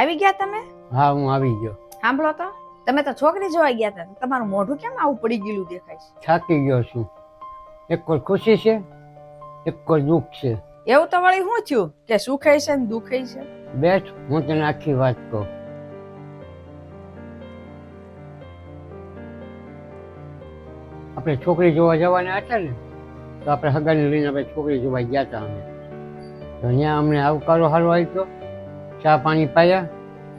આવી ગયા તમે? હા, હું આવી ગયો. સાંભળો તો, તમે તો છોકરી જોવા ગયા હતા, તમારું મોઢું કેમ આવું પડી ગયેલું દેખાય છે? થાકી ગયો છું. એક કોઈ ખુશી છે, એક કોઈ દુઃખ છે. એવું તો વળી શું થયું કે સુખે છે ને દુખે છે? બેઠ, હું તને આખી વાત કહું. આપણે છોકરી જોવા જવાના હતા ને, તો આપણે હગાને લઈને આપણે છોકરી જોવા ગયા હતા અમે. તો અહીંયા અમને આવકારો સારો આપ્યો, ચા પાણી પાયા.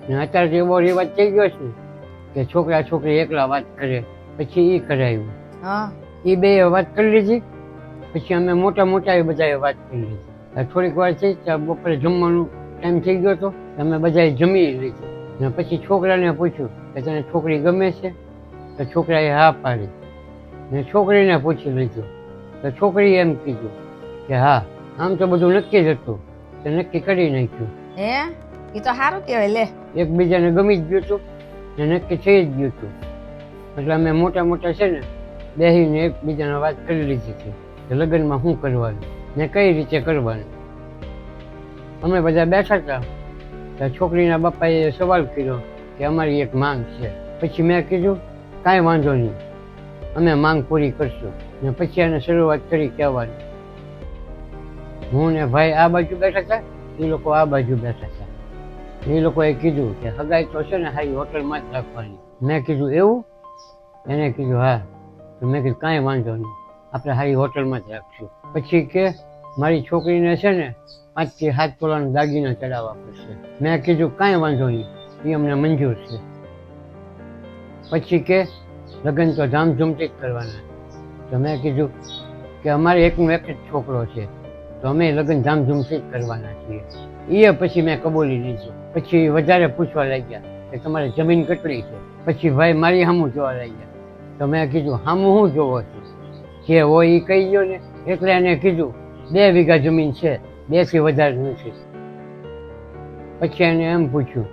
ને અત્યારે તો એવો રિવાજ થઈ ગયો છે કે છોકરા છોકરી એકલા વાત કરે, પછી એ કરાવ્યું. હા, એ બે વાત કરી લીધી, પછી અમે મોટા મોટા એ બધાએ વાત કરી લીધી. થોડીક વાર થઈ ત્યાં બપોરે જમવાનું ટાઈમ થઈ ગયો હતો, અમે બધાએ જમી લીધું. ને પછી છોકરાને પૂછ્યું કે તને છોકરી ગમે છે? તો છોકરાએ હા પાડી. ને છોકરીને પૂછી લીધું તો છોકરીએ એમ કીધું કે હા. આમ તો બધું નક્કી જ હતું, તો નક્કી કરી નાખ્યું. હે, એ તો સારું કહેવાય. લે, એકબીજાને ગમી જ ગયું હતું ને નક્કી થઈ જ ગયું હતું. એટલે અમે મોટા મોટા છે ને બેસીને એકબીજાને વાત કરી લીધી હતી કે લગ્નમાં શું કરવાનું ને કઈ રીતે કરવાનું. અમે બધા બેઠા હતા તો છોકરીના બાપાએ સવાલ કર્યો કે અમારી એક માંગ છે. પછી મેં કીધું કાંઈ વાંધો નહીં, અમે માંગ પૂરી કરશું. ને પછી એને શરૂઆત કરી કહેવાની. હું ને ભાઈ આ બાજુ બેઠા હતા, એ લોકો આ બાજુ બેઠા હતા. એ લોકોએ કીધું કે હગાઈ તો છે ને સારી હોટલમાં જ રાખવાની. મેં કીધું એવું? એને કીધું હા. તો મેં કીધું કાંઈ વાંધો નહીં, આપણે સારી હોટલમાં જ રાખશું. પછી કે મારી છોકરીને છે ને 5 થી 7 તોલાના દાગીના ચડાવવા પડશે. મેં કીધું કાંઈ વાંધો નહીં, એ અમને મંજૂર છે. પછી કે લગ્ન તો ધામધૂમથી જ કરવાના. તો મેં કીધું કે અમારે એકનો એક જ છોકરો છે, તો અમે લગ્ન ધામધૂમથી જ કરવાના છીએ. એ પછી મેં કબૂલી લીધું. પછી વધારે પૂછવા લાગ્યા કે તમારે જમીન કેટલી છે? પછી ભાઈ મારી સામું જોવા લાગ્યા. તો મેં કીધું સામું શું જોવો છો? જે હોય એ કહી ગયો ને. એટલે એને કીધું 2 વીઘા જમીન છે, 2 થી વધારે નથી. પછી એને એમ પૂછ્યું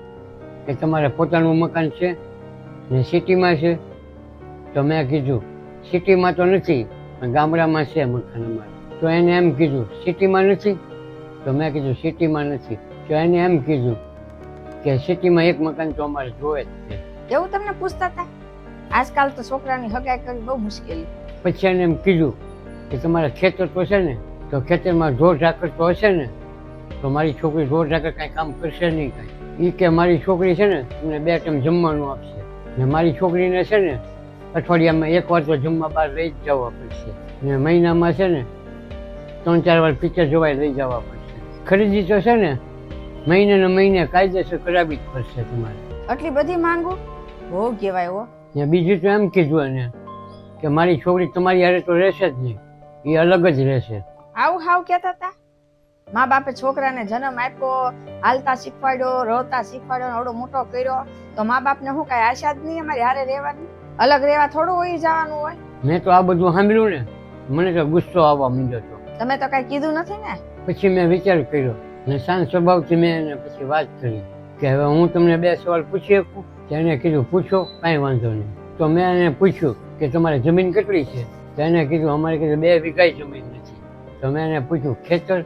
કે તમારે પોતાનું મકાન છે ને સિટીમાં છે? તો મેં કીધું સિટીમાં તો નથી, પણ ગામડામાં છે મકાન અમારે. તો એને એમ કીધું સિટીમાં નથી? તો મેં કીધું સિટીમાં નથી. તો એને એમ કીધું કે સિટીમાં એક મકાન તો અમારે જોવે જ છે. એવું તમને પૂછતા હતા? આજકાલ તો છોકરાની હગાઈ કરવી બહુ મુશ્કેલી. પછી એને એમ કીધું કે તમારા ખેતર તો છે ને, તો ખેતરમાં ઢોર ઢાકર તો હશે ને? તો મારી છોકરી ઢોર ઢાકર કાંઈ કામ કરશે નહીં કાંઈ. એ કે મારી છોકરી છે ને તમને 2 ટાઈમ જમવાનું આપશે. ને મારી છોકરીને છે ને અઠવાડિયામાં 1 વાર તો જમવા બહાર લઈ જ જવા પડશે. ને મહિનામાં છે ને 3-4 વાર પિક્ચર જોવા લઈ જવા પડશે. ખરીદી તો છે ને મહિને ને મહિને કાયદેસર કરાવી જ પડશે તમારે. આટલી બધી માંગુ બહુ કહેવાય હો. ને બીજું તો એમ કીધું એને કે મારી છોકરી તમારી હારે તો રહેશે જ નહીં, એ અલગ જ રહેશે. આવું હાવ કહેતા હતા? મા બાપે છોકરાને જન્મ આપ્યો, હાલતા શીખવાડ્યો, રોતા શીખવાડ્યો, આવડો મોટો કર્યો, તો મા બાપને શું કાંઈ આશા જ નહીં અમારી હારે રહેવાની? અલગ રહેવા થોડું હોય જવાનું હોય? મેં તો આ બધું સાંભળ્યું ને, મને તો ગુસ્સો આવવા માંડ્યો હતો. તમે તો કાંઈ કીધું નથી ને? પછી મેં વિચાર કર્યો ને શાંત સ્વભાવથી મેં એને પછી વાત કરી કે હવે હું તમને 2 સવાલ પૂછી શકું? એને કીધું પૂછો, કાંઈ વાંધો નહીં. તો મેં એને પૂછ્યું કે તમારે જમીન કેટલી છે? તો એને કીધું અમારે કીધું 2 વીઘા જમીન નથી. તો મેં એને પૂછ્યું ખેતર?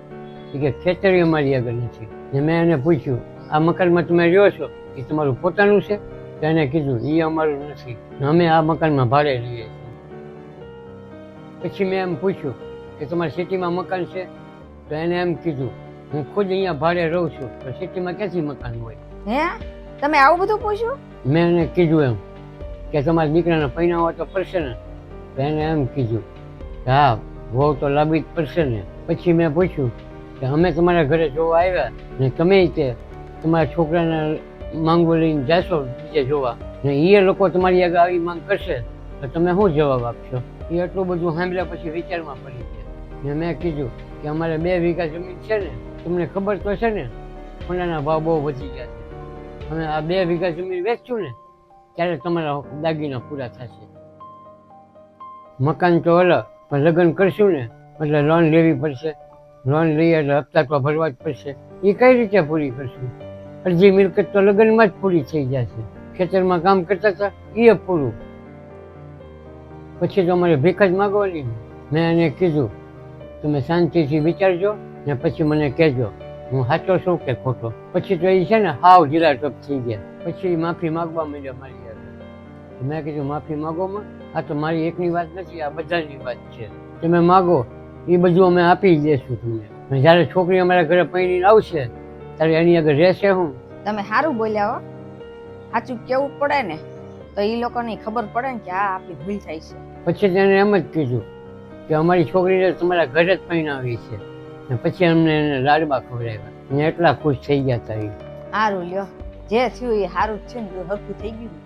કે ખેતર અમારી આગળ નથી. ને મેં એને પૂછ્યું આ મકાનમાં તમે રહ્યો છો એ તમારું પોતાનું છે? તો એને કીધું એ અમારું નથી, અમે આ મકાનમાં ભાડે રહીએ છીએ. પછી મેં એમ પૂછ્યું કે તમારે સિટીમાં મકાન છે? તો એને એમ કીધું હું ખુદ અહીંયા ભાડે રહું છું, તો સિટીમાં ક્યાંથી મકાન હોય? હે, તમે આવું બધું પૂછ્યું? મેં એને કીધું એમ કે તમારા દીકરાને પૈણાવવા તો પડશે ને? તો એને એમ કીધું કે હા, વહુ તો લાવવી જ પડશે ને. પછી મેં પૂછ્યું કે અમે તમારા ઘરે જોવા આવ્યા ને તમે તે તમારા છોકરાને માંગો લઈને જાશો બીજે જોવા, ને એ લોકો તમારી આગળ આવી માંગ કરશે તો તમે શું જવાબ આપશો? એ એટલું બધું સાંભળ્યા પછી વિચારમાં પડી ગયા. ને મેં કીધું કે અમારે 2 વીઘા જમીન છે ને, તમને ખબર તો છે ને સોનાના ભાવ બહુ વધી ગયા છે. અમે આ 2 વીઘા જમીન વેચશું ને ત્યારે તમારા દાગીના પૂરા થશે. મકાન તો અલગ, પણ લગ્ન કરશું ને એટલે લોન લેવી પડશે. લોન લઈએ એટલે હપ્તા તો ભરવા જ પડશે. એ કઈ રીતે પૂરી કરશું? અડધી મિલકત તો લગ્નમાં જ પૂરી થઈ જશે. ખેતરમાં કામ કરતા હતા એ પૂરું. પછી તો અમારે ભીખ જ માગવાની. મેં એને કીધું તમે શાંતિથી વિચારજો ને પછી મને કહેજો. હું સાચો છું કે ખોટો. પછી તો એ છે ને હાવ ઢીલા ટપ થઈ ગયા. પછી માફી માંગવા માંડ્યા મારી આગળ. મેં કીધું માફી માંગોમાં, આ તો મારી એકની વાત નથી, આ બધાની વાત છે. તમે માગો એ બધું અમે આપી જ દેશું તમને. અને જ્યારે છોકરી અમારા ઘરે પૈણીને આવશે ત્યારે એની આગળ રહેશે હું. તમે સારું બોલ્યા હો. સાચું કેવું પડે ને તો એ લોકોને ખબર પડે ને કે આ આપણી ભૂલ થાય છે. પછી તેને એમ જ કીધું કે અમારી છોકરીને તમારા ઘરે જ પૈણાવી છે. ને પછી અમને એને લાડવા ખવડાવ્યા. ને એટલા ખુશ થઈ ગયા હતા એ. સારું લ્યો, જે થયું એ સારું જ છે ને, હરખું થઈ ગયું.